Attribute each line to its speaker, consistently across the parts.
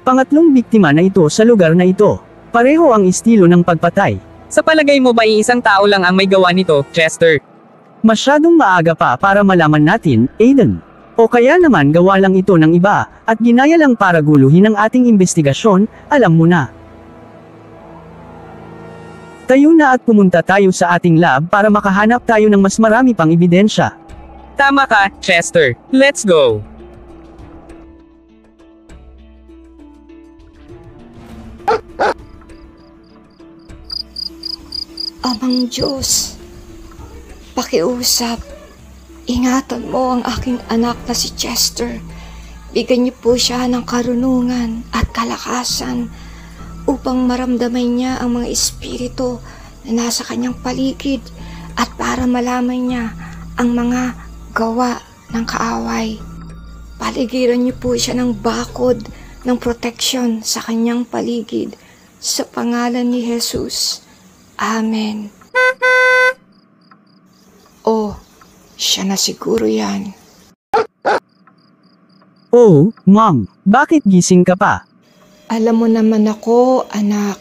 Speaker 1: Pangatlong biktima na ito sa lugar na ito. Pareho ang estilo ng pagpatay.
Speaker 2: Sa palagay mo ba isang tao lang ang may gawa nito, Chester?
Speaker 1: Masyadong maaga pa para malaman natin, Aiden. O kaya naman gawa lang ito ng iba, at ginaya lang para guluhin ang ating investigasyon, alam mo na. Tayo na at pumunta tayo sa ating lab para makahanap tayo ng mas marami pang ebidensya.
Speaker 2: Tama ka, Chester. Let's go!
Speaker 3: Amang Diyos, pakiusap, ingatan mo ang aking anak na si Chester. Bigyan niyo po siya ng karunungan at kalakasan upang maramdaman niya ang mga espiritu na nasa kanyang paligid at para malaman niya ang mga gawa ng kaaway. Paligiran niyo po siya ng bakod ng protection sa kanyang paligid sa pangalan ni Jesus. Amen. Oh, siya na siguro yan.
Speaker 1: Oh, Mom, bakit gising ka pa?
Speaker 3: Alam mo naman ako, anak.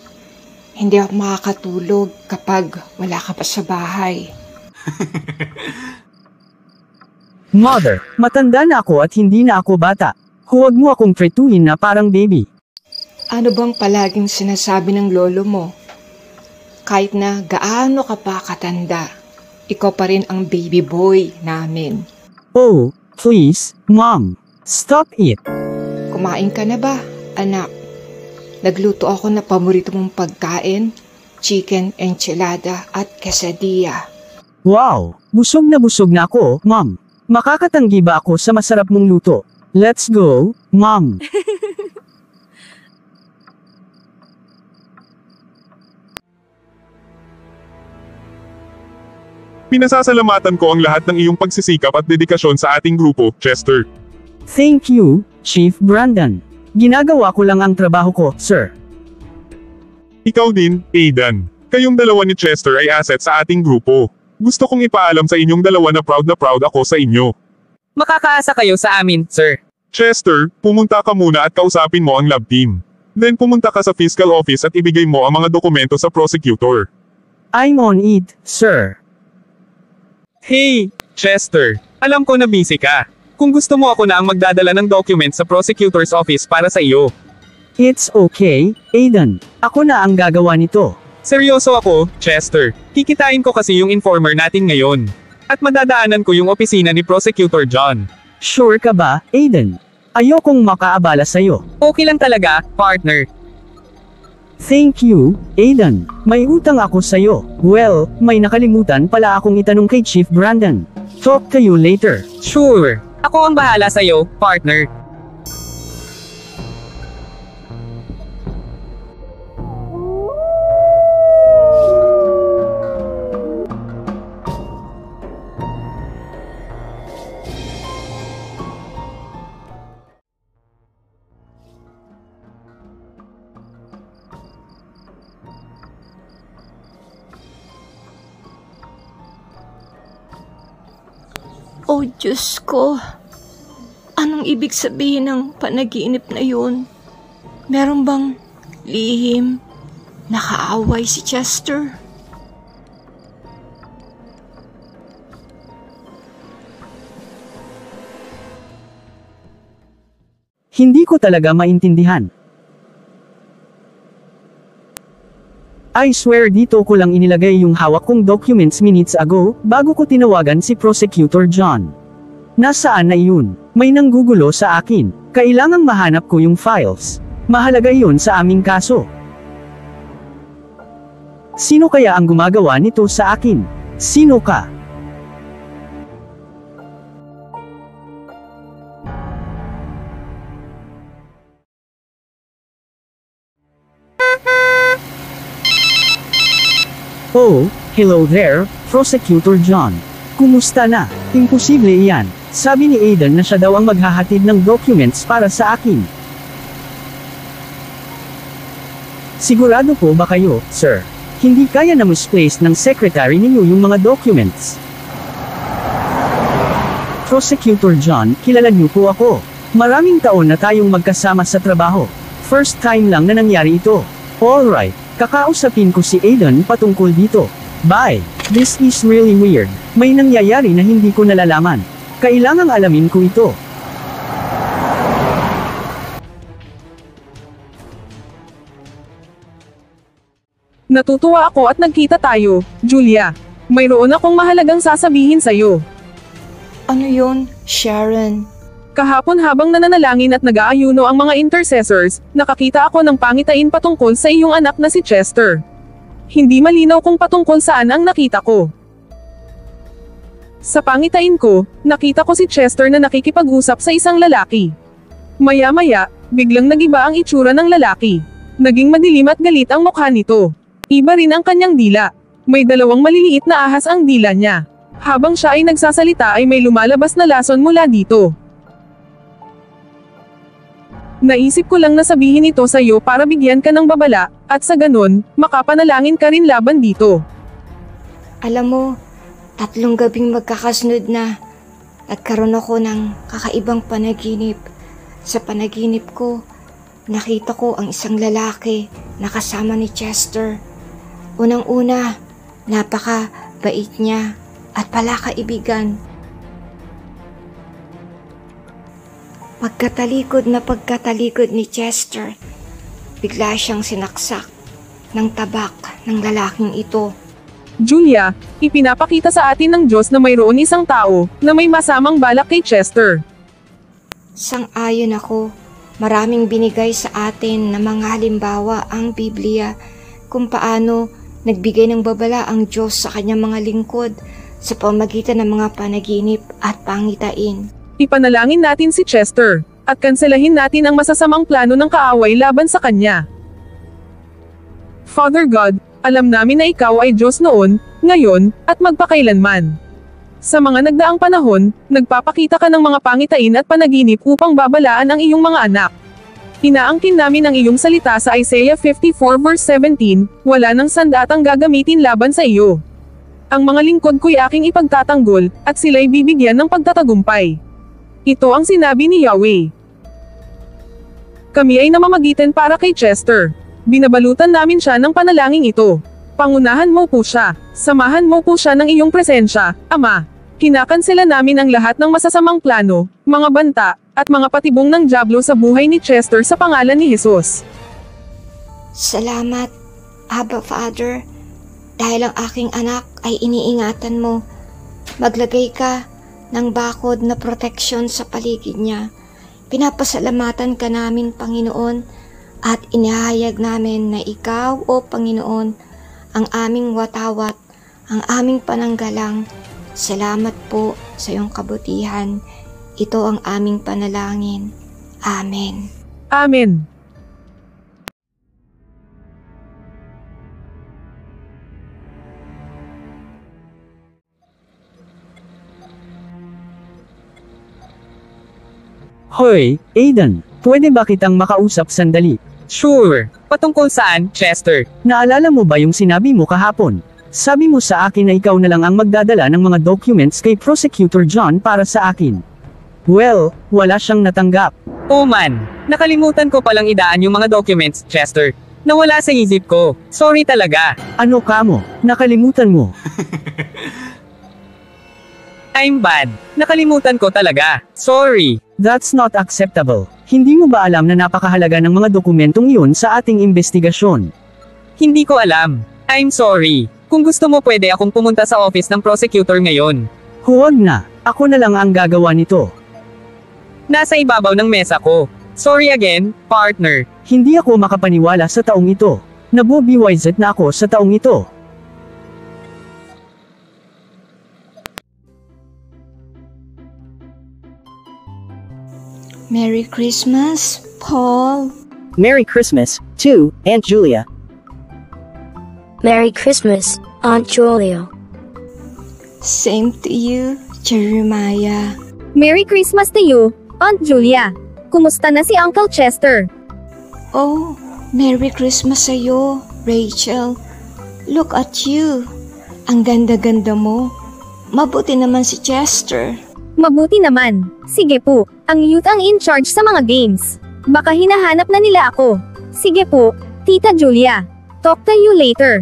Speaker 3: Hindi ako makakatulog kapag wala ka pa sa bahay.
Speaker 1: Mother, matanda na ako at hindi na ako bata. Huwag mo akong tretuhin na parang baby.
Speaker 3: Ano bang palaging sinasabi ng lolo mo? Kahit na gaano ka pa katanda, ikaw pa rin ang baby boy namin.
Speaker 1: Oh, please, Mom. Stop it.
Speaker 3: Kumain ka na ba, anak? Nagluto ako na paborito mong pagkain, chicken enchilada at quesadilla.
Speaker 1: Wow, busog na ako, Mom. Makakatanggi ba ako sa masarap mong luto? Let's go, Mom.
Speaker 4: Pinasasalamatan ko ang lahat ng iyong pagsisikap at dedikasyon sa ating grupo, Chester.
Speaker 1: Thank you, Chief Brandon. Ginagawa ko lang ang trabaho ko, sir.
Speaker 4: Ikaw din, Aidan. Kayong dalawa ni Chester ay asset sa ating grupo. Gusto kong ipaalam sa inyong dalawa na proud ako sa inyo.
Speaker 2: Makakaasa kayo sa amin, sir.
Speaker 4: Chester, pumunta ka muna at kausapin mo ang lab team. Then pumunta ka sa fiscal office at ibigay mo ang mga dokumento sa prosecutor.
Speaker 1: I'm on it, sir.
Speaker 2: Hey, Chester. Alam ko na busy ka. Kung gusto mo ako na ang magdadala ng document sa prosecutor's office para sa iyo.
Speaker 1: It's okay, Aiden. Ako na ang gagawa nito.
Speaker 2: Seryoso ako, Chester. Kikitain ko kasi yung informer natin ngayon. At madadaanan ko yung opisina ni Prosecutor John.
Speaker 1: Sure ka ba, Aiden? Ayokong makaabala sa'yo.
Speaker 2: Okay lang talaga, partner.
Speaker 1: Thank you, Aiden. May utang ako sa'yo. Well, may nakalimutan pala akong itanong kay Chief Brandon. Talk to you later.
Speaker 2: Sure. Ako ang bahala sa'yo, partner.
Speaker 3: Oh, Diyos ko. Anong ibig sabihin ng panaginip na yun? Meron bang lihim? Nakaaway si Chester?
Speaker 1: Hindi ko talaga maintindihan. I swear dito ko lang inilagay yung hawak kong documents minutes ago, bago ko tinawagan si Prosecutor John. Nasaan na yun? May nanggugulo sa akin. Kailangang mahanap ko yung files. Mahalaga yun sa aming kaso. Sino kaya ang gumagawa nito sa akin? Sino ka? Oh, hello there, Prosecutor John. Kumusta na? Imposible iyan. Sabi ni Aiden na siya daw ang maghahatid ng documents para sa akin. Sigurado po ba kayo, sir? Hindi kaya na misplace ng secretary ninyo yung mga documents. Prosecutor John, kilala niyo po ako. Maraming taon na tayong magkasama sa trabaho. First time lang na nangyari ito. Alright, kakausapin ko si Aiden patungkol dito. Bye. This is really weird. May nangyayari na hindi ko nalalaman. Kailangang alamin ko ito.
Speaker 5: Natutuwa ako at nagkita tayo, Julia. Mayroon akong mahalagang sasabihin sa'yo.
Speaker 3: Ano yun, Sharon?
Speaker 5: Kahapon habang nananalangin at nag-aayuno ang mga intercessors, nakakita ako ng pangitain patungkol sa iyong anak na si Chester. Hindi malinaw kung patungkol saan ang nakita ko. Sa pangitain ko, nakita ko si Chester na nakikipag-usap sa isang lalaki. Maya-maya, biglang nagiba ang itsura ng lalaki. Naging madilim at galit ang mukha nito. Iba rin ang kanyang dila. May dalawang maliliit na ahas ang dila niya. Habang siya ay nagsasalita ay may lumalabas na lason mula dito. Naisip ko lang na sabihin ito sa iyo para bigyan ka ng babala, at sa ganun, makapanalangin ka rin laban dito.
Speaker 3: Alam mo, 3 gabing magkakasunod na nagkaroon ako ng kakaibang panaginip. Sa panaginip ko, nakita ko ang isang lalaki na kasama ni Chester. Unang-una, napaka-bait niya at palakaibigan. Pagkatalikod ni Chester, bigla siyang sinaksak ng tabak ng lalaking ito.
Speaker 5: Julia, ipinapakita sa atin ng Diyos na mayroon isang tao na may masamang balak kay Chester.
Speaker 3: Sang-ayon ako, maraming binigay sa atin na mga halimbawa ang Biblia kung paano nagbigay ng babala ang Diyos sa kanyang mga lingkod sa pamagitan ng mga panaginip at pangitain.
Speaker 5: Ipanalangin natin si Chester, at kanselahin natin ang masasamang plano ng kaaway laban sa kanya. Father God, alam namin na ikaw ay Diyos noon, ngayon, at magpakailanman. Sa mga nagdaang panahon, nagpapakita ka ng mga pangitain at panaginip upang babalaan ang iyong mga anak. Inaangkin namin ang iyong salita sa Isaiah 54 verse 17, wala nang sandatang gagamitin laban sa iyo. Ang mga lingkod ko'y aking ipagtatanggol, at sila'y bibigyan ng pagtatagumpay. Ito ang sinabi ni Yahweh. Kami ay namamagitan para kay Chester. Binabalutan namin siya ng panalangin ito. Pangunahan mo po siya, samahan mo po siya ng iyong presensya, Ama. Kinakansela namin ang lahat ng masasamang plano, mga banta, at mga patibong ng dyablo sa buhay ni Chester sa pangalan ni Jesus.
Speaker 3: Salamat, Abba Father, dahil ang aking anak ay iniingatan mo. Maglagay ka ng bakod na proteksyon sa paligid niya. Pinapasalamatan ka namin, Panginoon, at inihayag namin na ikaw, O Panginoon, ang aming watawat, ang aming pananggalang. Salamat po sa iyong kabutihan. Ito ang aming panalangin. Amen.
Speaker 5: Amen.
Speaker 1: Hoy, Aiden, pwede ba kitang makausap sandali?
Speaker 2: Sure. Patungkol saan, Chester?
Speaker 1: Naalala mo ba yung sinabi mo kahapon? Sabi mo sa akin na ikaw na lang ang magdadala ng mga documents kay Prosecutor John para sa akin. Well, wala siyang natanggap.
Speaker 2: Oh man, nakalimutan ko palang idaan yung mga documents, Chester. Nawala sa isip ko. Sorry talaga.
Speaker 1: Ano ka mo? Nakalimutan mo.
Speaker 2: I'm bad. Nakalimutan ko talaga. Sorry.
Speaker 1: That's not acceptable. Hindi mo ba alam na napakahalaga ng mga dokumentong iyon sa ating investigasyon?
Speaker 2: Hindi ko alam. I'm sorry. Kung gusto mo pwede akong pumunta sa office ng prosecutor ngayon.
Speaker 1: Huwag na. Ako na lang ang gagawa nito.
Speaker 2: Nasa ibabaw ng mesa ko. Sorry again, partner.
Speaker 1: Hindi ako makapaniwala sa taong ito. Nabubiwizet na ako sa taong ito.
Speaker 3: Merry Christmas, Paul.
Speaker 6: Merry Christmas, to Aunt Julia.
Speaker 7: Merry Christmas, Aunt Julia.
Speaker 3: Same to you, Jeremiah.
Speaker 8: Merry Christmas to you, Aunt Julia. Kumusta na si Uncle Chester?
Speaker 3: Oh, Merry Christmas sa'yo, Rachel. Look at you. Ang ganda-ganda mo. Mabuti naman si Chester.
Speaker 8: Mabuti naman. Sige po, ang youth ang in charge sa mga games. Baka hinahanap na nila ako. Sige po, Tita Julia. Talk to you later.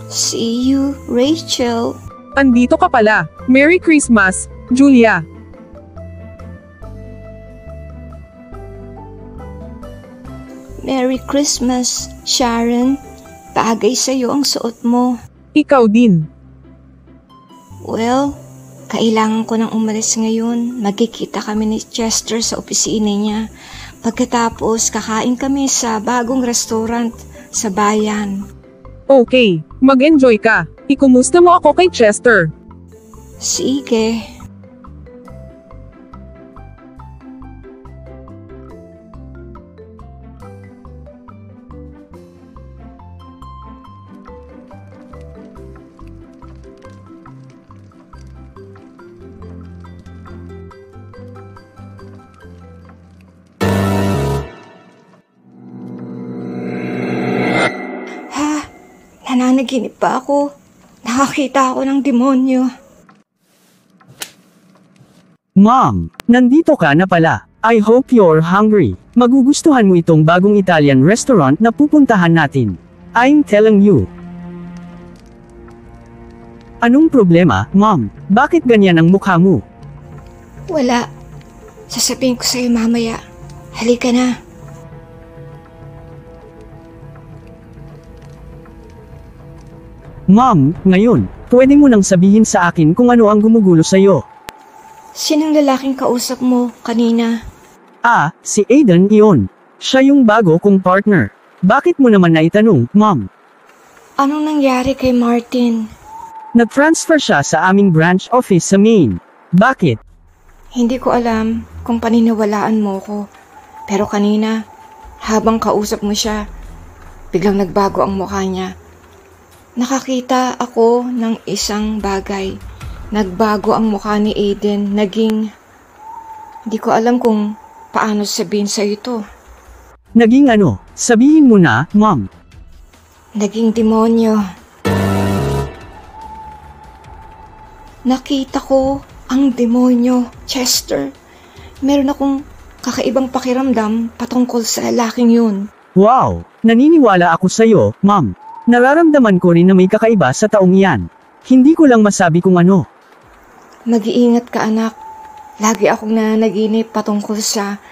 Speaker 3: See you, Rachel.
Speaker 5: Andito ka pala. Merry Christmas, Julia.
Speaker 3: Merry Christmas, Sharon. Bagay sa'yo ang suot mo.
Speaker 5: Ikaw din.
Speaker 3: Well, kailangan ko nang umalis ngayon. Magkikita kami ni Chester sa opisina niya. Pagkatapos, kakain kami sa bagong restaurant sa bayan.
Speaker 5: Okay, mag-enjoy ka. Ikumusta mo ako kay Chester.
Speaker 3: Sige. Nananaginip pa ako. Nakakita ako ng demonyo.
Speaker 1: Mom, nandito ka na pala. I hope you're hungry. Magugustuhan mo itong bagong Italian restaurant na pupuntahan natin. I'm telling you. Anong problema, Mom? Bakit ganyan ang mukha mo?
Speaker 3: Wala. Sasabihin ko sa'yo mamaya. Halika na.
Speaker 1: Mom, ngayon, pwede mo nang sabihin sa akin kung ano ang gumugulo sa'yo.
Speaker 3: Sinong lalaking kausap mo kanina?
Speaker 1: Ah, si Aiden iyon. Siya yung bago kong partner. Bakit mo naman naitanong, Mom?
Speaker 3: Anong nangyari kay Martin?
Speaker 1: Nag-transfer siya sa aming branch office sa Maine. Bakit?
Speaker 3: Hindi ko alam kung paniniwalaan mo ko. Pero kanina, habang kausap mo siya, biglang nagbago ang mukha niya. Nakakita ako ng isang bagay. Nagbago ang mukha ni Aiden. Hindi ko alam kung paano sabihin sa'yo ito.
Speaker 1: Naging ano? Sabihin mo na, Mom.
Speaker 3: Naging demonyo. Nakita ko ang demonyo, Chester. Meron akong kakaibang pakiramdam patungkol sa lalaking yun.
Speaker 1: Wow! Naniniwala ako sa'yo, Mom. Nararamdaman ko rin na may kakaiba sa taong iyan. Hindi ko lang masabi kung ano.
Speaker 3: Mag-iingat ka, anak. Lagi akong nanaginip patungkol sa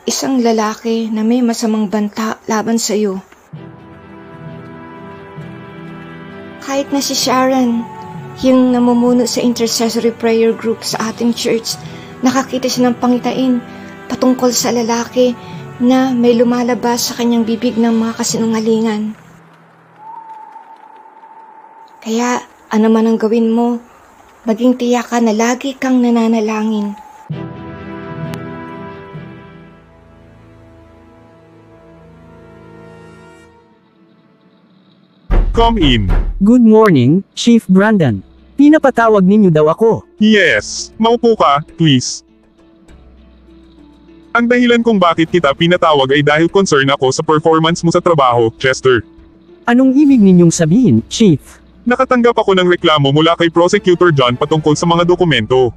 Speaker 3: isang lalaki na may masamang banta laban sa iyo. Kahit na si Sharon, yung namumuno sa intercessory prayer group sa ating church, nakakita siya ng pangitain patungkol sa lalaki na may lumalabas sa kanyang bibig ng mga kasinungalingan. Kaya, ano man ang gawin mo, maging tiyak ka na lagi kang nananalangin.
Speaker 4: Come in.
Speaker 1: Good morning, Chief Brandon. Pinapatawag ninyo daw ako.
Speaker 4: Yes. Maupo ka, please. Ang dahilan kung bakit kita pinatawag ay dahil concern ako sa performance mo sa trabaho, Chester.
Speaker 1: Anong ibig ninyong sabihin, Chief?
Speaker 4: Nakatanggap ako ng reklamo mula kay Prosecutor John patungkol sa mga dokumento.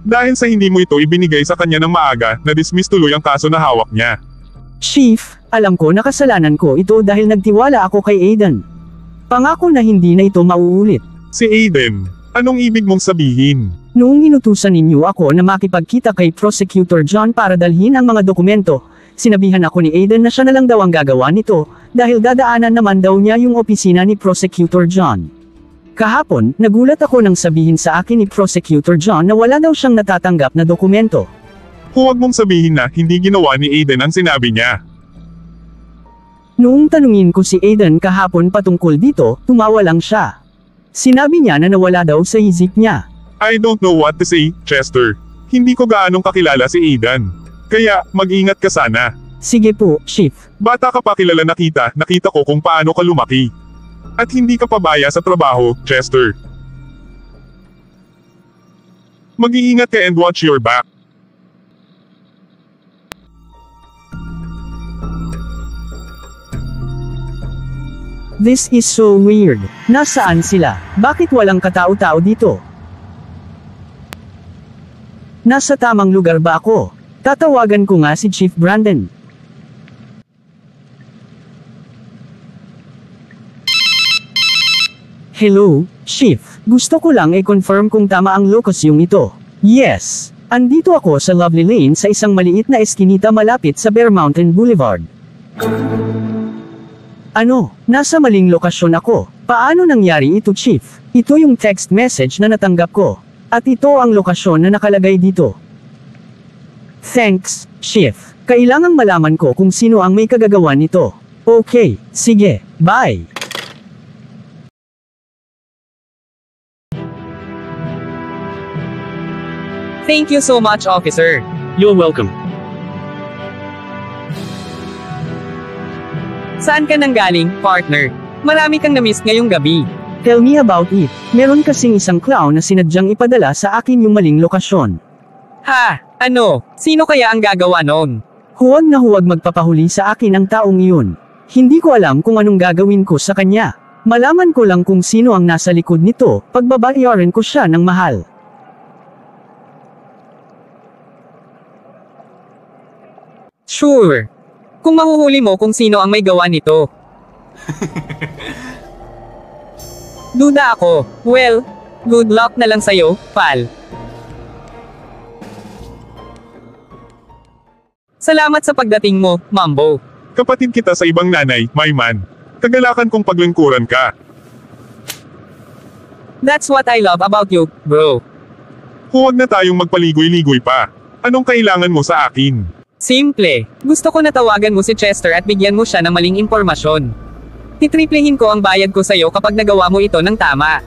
Speaker 4: Dahil sa hindi mo ito ibinigay sa kanya ng maaga, na-dismiss tuloy ang kaso na hawak niya.
Speaker 1: Chief, alam ko na kasalanan ko ito dahil nagtiwala ako kay Aiden. Pangako na hindi na ito mauulit.
Speaker 4: Si Aiden, anong ibig mong sabihin?
Speaker 1: Noong inutusan ninyo ako na makipagkita kay Prosecutor John para dalhin ang mga dokumento, sinabihan ako ni Aiden na siya na lang daw ang gagawa nito, dahil dadaanan naman daw niya yung opisina ni Prosecutor John. Kahapon, nagulat ako nang sabihin sa akin ni Prosecutor John na wala daw siyang natatanggap na dokumento.
Speaker 4: Huwag mong sabihin na hindi ginawa ni Aiden ang sinabi niya.
Speaker 1: Noong tanungin ko si Aiden kahapon patungkol dito, tumawa lang siya. Sinabi niya na nawala daw sa isip niya.
Speaker 4: I don't know what to say, Chester. Hindi ko gaanong kakilala si Aiden. Kaya, mag-ingat ka sana.
Speaker 1: Sige po, Chief.
Speaker 4: Bata ka pa kilala nakita ko kung paano ka lumaki. At hindi ka pabaya sa trabaho, Chester. Mag-iingat ka and watch your back.
Speaker 1: This is so weird. Nasaan sila? Bakit walang katao-tao dito? Nasa tamang lugar ba ako? Tatawagan ko nga si Chief Brandon. Hello, Chief. Gusto ko lang i-confirm kung tama ang lokasyong ito. Yes. Andito ako sa Lovely Lane sa isang maliit na eskinita malapit sa Bear Mountain Boulevard. Ano? Nasa maling lokasyon ako. Paano nangyari ito, Chief? Ito yung text message na natanggap ko. At ito ang lokasyon na nakalagay dito. Thanks, Chief. Kailangang malaman ko kung sino ang may kagagawan nito. Okay, sige, bye.
Speaker 2: Thank you so much, officer.
Speaker 9: You're welcome.
Speaker 2: Saan ka nanggaling, partner? Marami kang na-miss ngayong gabi.
Speaker 1: Tell me about it. Meron kasing isang clown na sinadyang ipadala sa akin yung maling lokasyon.
Speaker 2: Ha? Ano? Sino kaya ang gagawa noon?
Speaker 1: Huwag na huwag magpapahuli sa akin ang taong iyon. Hindi ko alam kung anong gagawin ko sa kanya. Malaman ko lang kung sino ang nasa likod nito, pagbabayaran ko siya ng mahal.
Speaker 2: Sure. Kung mahuhuli mo kung sino ang may gawa nito. Duda ako. Well, good luck na lang sa'yo, pal. Salamat sa pagdating mo, Mambo.
Speaker 4: Kapatid kita sa ibang nanay, my man. Kagalakan kong paglingkuran ka.
Speaker 2: That's what I love about you, bro.
Speaker 4: Huwag na tayong magpaligoy-ligoy pa. Anong kailangan mo sa akin?
Speaker 2: Simple. Gusto ko na tawagan mo si Chester at bigyan mo siya ng maling impormasyon. Titriplehin ko ang bayad ko sa'yo kapag nagawa mo ito ng tama.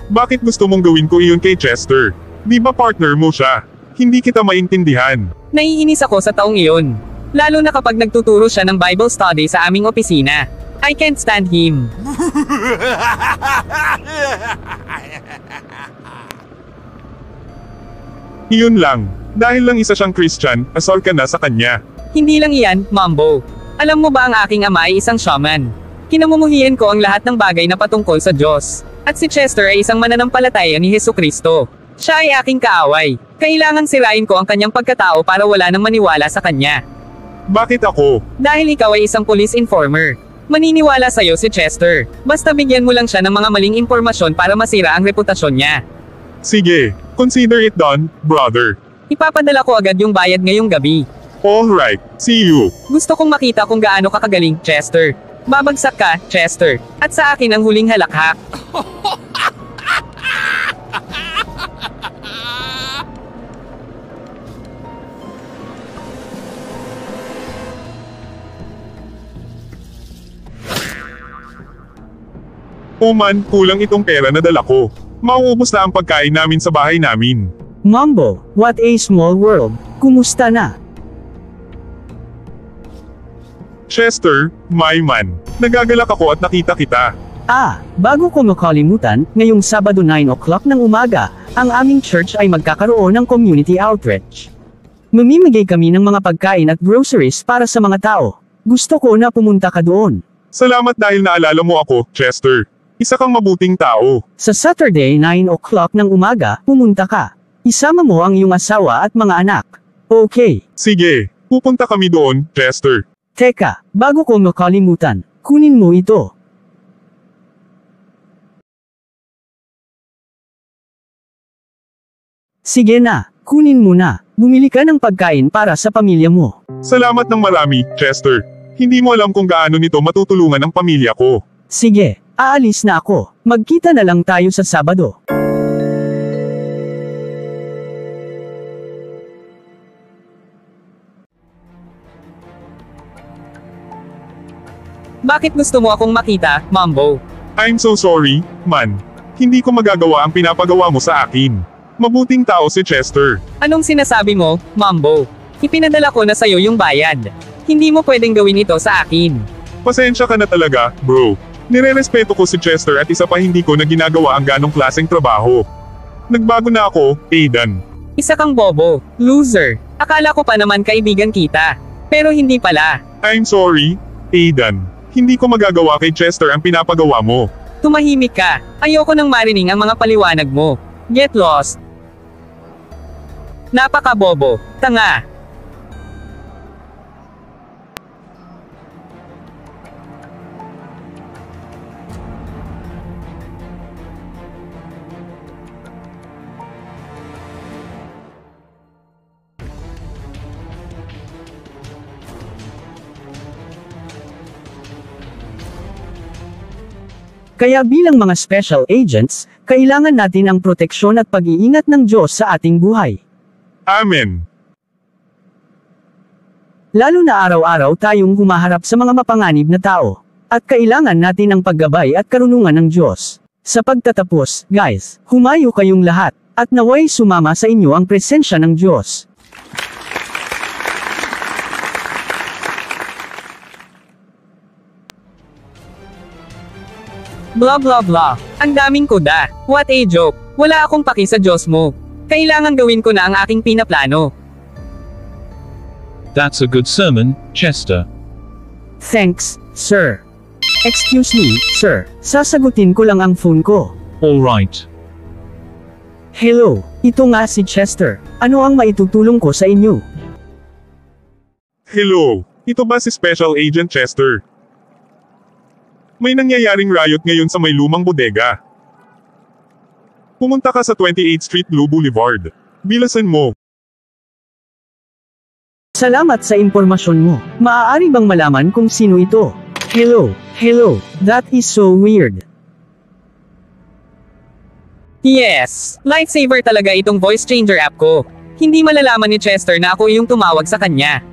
Speaker 4: Bakit gusto mong gawin ko iyon kay Chester? Di ba partner mo siya? Hindi kita maintindihan.
Speaker 2: Naiinis ako sa taong iyon. Lalo na kapag nagtuturo siya ng Bible study sa aming opisina. I can't stand him.
Speaker 4: Iyon lang. Dahil lang isa siyang Christian, asal ka na sa kanya.
Speaker 2: Hindi lang iyan, Mambo. Alam mo ba ang aking ama ay isang shaman? Kinamumuhian ko ang lahat ng bagay na patungkol sa Diyos. At si Chester ay isang mananampalataya ni Hesukristo. Siya ay aking kaaway. Kailangang sirain ko ang kanyang pagkatao para wala nang maniwala sa kanya.
Speaker 4: Bakit ako?
Speaker 2: Dahil ikaw ay isang police informer. Maniniwala sa'yo si Chester. Basta bigyan mo lang siya ng mga maling impormasyon para masira ang reputasyon niya.
Speaker 4: Sige, consider it done, brother.
Speaker 2: Ipapadala ko agad yung bayad ngayong gabi.
Speaker 4: Alright, see you.
Speaker 2: Gusto kong makita kung gaano ka kagaling, Chester. Babagsak ka, Chester. At sa akin ang huling halakhak.
Speaker 4: Oh man, kulang itong pera na dala ko. Mauubos na ang pagkain namin sa bahay namin.
Speaker 1: Mambo, what a small world. Kumusta na?
Speaker 4: Chester, my man. Nagagalak ako at nakita kita.
Speaker 1: Bago ko makalimutan, ngayong Sabado 9 o'clock ng umaga, ang aming church ay magkakaroon ng community outreach. Mamimigay kami ng mga pagkain at groceries para sa mga tao. Gusto ko na pumunta ka doon.
Speaker 4: Salamat dahil naalala mo ako, Chester. Isa kang mabuting tao.
Speaker 1: Sa Saturday 9 o'clock ng umaga, pumunta ka. Isama mo ang iyong asawa at mga anak. Okay.
Speaker 4: Sige, pupunta kami doon, Chester.
Speaker 1: Teka, bago ko makalimutan, kunin mo ito. Sige na, kunin mo na. Bumili ka ng pagkain para sa pamilya mo.
Speaker 4: Salamat ng marami, Chester. Hindi mo alam kung gaano nito matutulungan ang pamilya ko.
Speaker 1: Sige, aalis na ako. Magkita na lang tayo sa Sabado.
Speaker 2: Bakit gusto mo akong makita, Mambo?
Speaker 4: I'm so sorry, man. Hindi ko magagawa ang pinapagawa mo sa akin. Mabuting tao si Chester.
Speaker 2: Anong sinasabi mo, Mambo? Ipinadala ko na sa'yo yung bayad. Hindi mo pwedeng gawin ito sa akin.
Speaker 4: Pasensya ka na talaga, bro. Nire-respeto ko si Chester at isa pa hindi ko na ginagawa ang ganong klaseng trabaho. Nagbago na ako, Aidan.
Speaker 2: Isa kang bobo, loser. Akala ko pa naman kaibigan kita. Pero hindi pala.
Speaker 4: I'm sorry, Aidan. Hindi ko magagawa kay Chester ang pinapagawa mo.
Speaker 2: Tumahimik ka. Ayoko nang marinig ang mga paliwanag mo. Get lost. Napaka-bobo. Tanga.
Speaker 1: Kaya bilang mga special agents, kailangan natin ang proteksyon at pag-iingat ng Diyos sa ating buhay.
Speaker 4: Amen.
Speaker 1: Lalo na araw-araw tayong humaharap sa mga mapanganib na tao. At kailangan natin ang paggabay at karunungan ng Diyos. Sa pagtatapos, guys, humayo kayong lahat, at naway sumama sa inyo ang presensya ng Diyos.
Speaker 2: Blah blah blah. Ang daming kuda. What a joke. Wala akong paki sa Diyos mo. Kailangan gawin ko na ang aking pinaplano.
Speaker 9: That's a good sermon, Chester.
Speaker 1: Thanks, sir. Excuse me, sir. Sasagutin ko lang ang phone ko.
Speaker 9: All right.
Speaker 1: Hello, ito nga si Chester. Ano ang maitutulong ko sa inyo?
Speaker 4: Hello, ito ba si Special Agent Chester? May nangyayaring riot ngayon sa may lumang bodega. Pumunta ka sa 28th Street Blue Boulevard. Bilasan mo.
Speaker 1: Salamat sa impormasyon mo. Maaari bang malaman kung sino ito? Hello, that is so weird.
Speaker 2: Yes, lifesaver talaga itong voice changer app ko. Hindi malalaman ni Chester na ako yung tumawag sa kanya.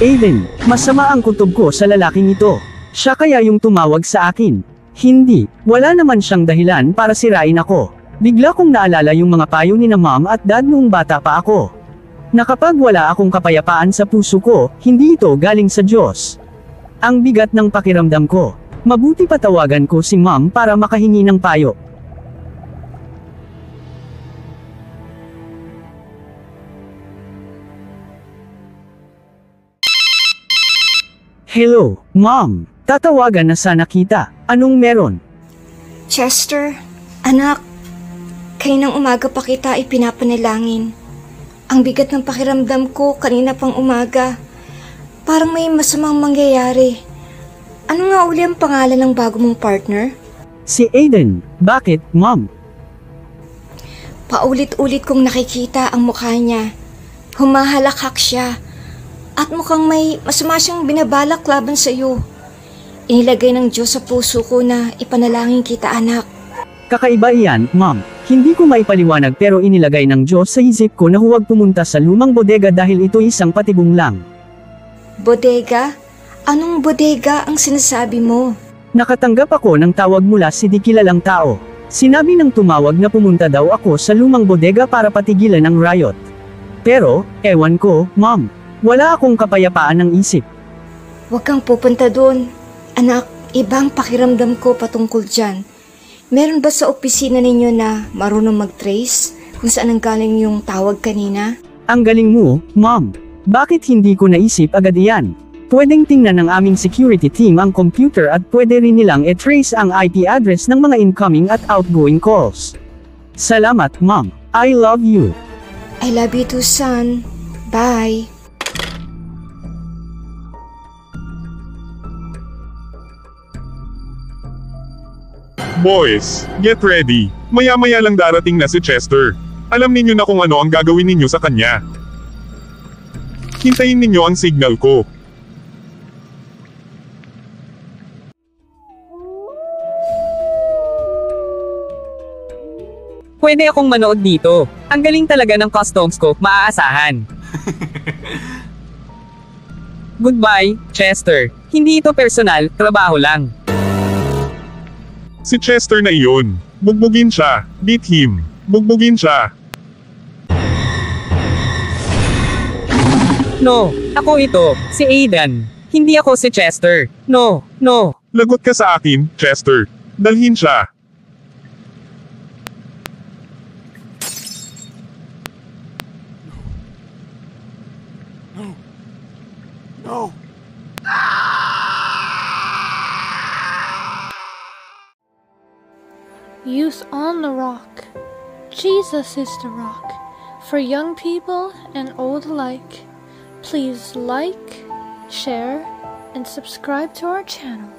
Speaker 1: Aiden, masama ang kutob ko sa lalaking ito. Siya kaya yung tumawag sa akin. Hindi, wala naman siyang dahilan para sirain ako. Bigla kong naalala yung mga payo ni na mom at dad noong bata pa ako. Na kapag wala akong kapayapaan sa puso ko, hindi ito galing sa Diyos. Ang bigat ng pakiramdam ko. Mabuti patawagan ko si mom para makahingi ng payo. Hello, mom. Tatawagan na sana kita. Anong meron?
Speaker 3: Chester, anak, kaninang umaga pa kita ipinapanalangin. Ang bigat ng pakiramdam ko kanina pang umaga. Parang may masamang mangyayari. Ano nga uli ang pangalan ng bago mong partner?
Speaker 1: Si Aiden. Bakit, mom?
Speaker 3: Paulit-ulit kong nakikita ang mukha niya. Humahalakhak siya. At mukhang may masama siyang binabalak laban sa iyo. Inilagay ng Diyos sa puso ko na ipanalangin kita, anak.
Speaker 1: Kakaiba iyan, mom. Hindi ko maipaliwanag pero inilagay ng Diyos sa isip ko na huwag pumunta sa lumang bodega dahil ito isang patibong lang.
Speaker 3: Bodega? Anong bodega ang sinasabi mo?
Speaker 1: Nakatanggap ako ng tawag mula sa di kilalang tao. Sinabi ng tumawag na pumunta daw ako sa lumang bodega para patigilan ang riot. Pero, ewan ko, mom. Wala akong kapayapaan ng isip.
Speaker 3: Huwag kang pupunta doon. Anak, ibang pakiramdam ko patungkol dyan. Meron ba sa opisina ninyo na marunong mag-trace kung saan ang galing yung tawag kanina?
Speaker 1: Ang galing mo, mom. Bakit hindi ko naisip agad iyan? Pwedeng tingnan ng aming security team ang computer at pwede rin nilang i-trace ang IP address ng mga incoming at outgoing calls. Salamat, mom. I love you.
Speaker 3: I love you too, son. Bye.
Speaker 4: Boys, get ready. Maya-maya lang darating na si Chester. Alam ninyo na kung ano ang gagawin ninyo sa kanya. Hintayin ninyo ang signal ko.
Speaker 2: Pwede akong manood dito. Ang galing talaga ng customs ko, maaasahan. Goodbye, Chester. Hindi ito personal, trabaho lang.
Speaker 4: Si Chester na iyon. Bugbugin siya. Beat him. Bugbugin siya.
Speaker 2: No, ako ito, si Aiden. Hindi ako si Chester. No.
Speaker 4: Lagot ka sa akin, Chester. Dalhin siya.
Speaker 10: No.
Speaker 11: Youth on the Rock. Jesus is the rock. For young people and old alike. Please like, share, and subscribe to our channel.